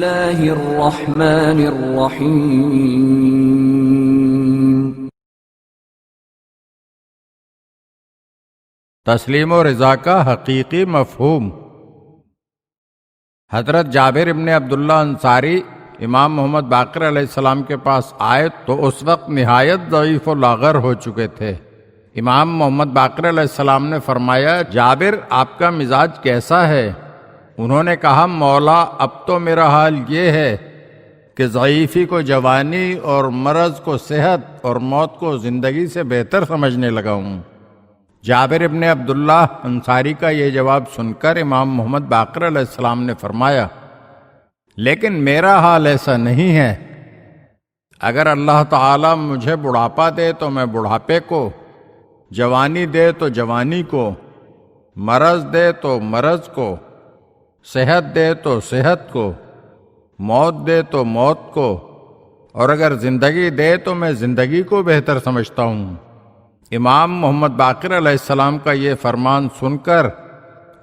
الله الرحمن الرحيم. تسلیم و رضا کا حقیقی مفہوم۔ حضرت جابر ابن عبداللہ انصاری امام محمد باقر علیہ السلام کے پاس آئے تو اس وقت نہایت ضعیف و لاغر ہو چکے تھے۔ امام محمد باقر علیہ السلام نے فرمایا، جابر آپ کا مزاج کیسا ہے؟ انہوں نے کہا، مولا اب تو میرا حال یہ ہے کہ ضعیفی کو جوانی اور مرض کو صحت اور موت کو زندگی سے بہتر سمجھنے لگا ہوں۔ جابر ابن عبداللہ انصاری کا یہ جواب سن کر امام محمد باقر علیہ السلام نے فرمایا، لیکن میرا حال ایسا نہیں ہے۔ اگر اللہ تعالی مجھے بڑھاپا دے تو میں بڑھاپے کو، جوانی دے تو جوانی کو، مرض دے تو مرض کو، صحت دے تو صحت کو، موت دے تو موت کو، اور اگر زندگی دے تو میں زندگی کو بہتر سمجھتا ہوں۔ امام محمد باقر علیہ السلام کا یہ فرمان سن کر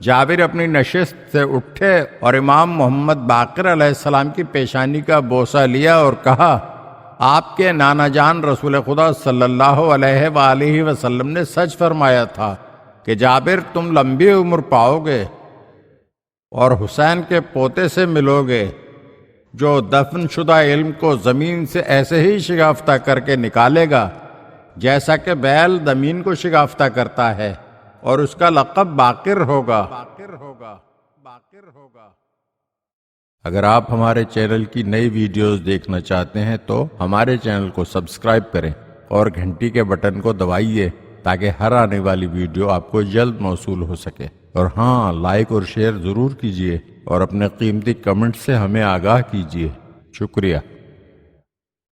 جابر اپنی نشست سے اٹھے اور امام محمد باقر علیہ السلام کی پیشانی کا بوسہ لیا اور کہا، آپ کے نانا جان رسول خدا صلی اللہ علیہ وآلہ وسلم نے سچ فرمایا تھا کہ جابر تم لمبی عمر پاؤ گے اور حسین کے پوتے سے ملو گے جو دفن شدہ علم کو زمین سے ایسے ہی شگافتہ کر کے نکالے گا جیسا کہ بیل زمین کو شگافتہ کرتا ہے، اور اس کا لقب باقر ہوگا۔ اگر آپ ہمارے چینل کی نئی ویڈیوز دیکھنا چاہتے ہیں تو ہمارے چینل کو سبسکرائب کریں اور گھنٹی کے بٹن کو دبائیے تاکہ ہر آنے والی ویڈیو آپ کو جلد موصول ہو سکے۔ اور ہاں، لائک اور شیئر ضرور کیجیے اور اپنے قیمتی کمنٹ سے ہمیں آگاہ کیجیے۔ شکریہ۔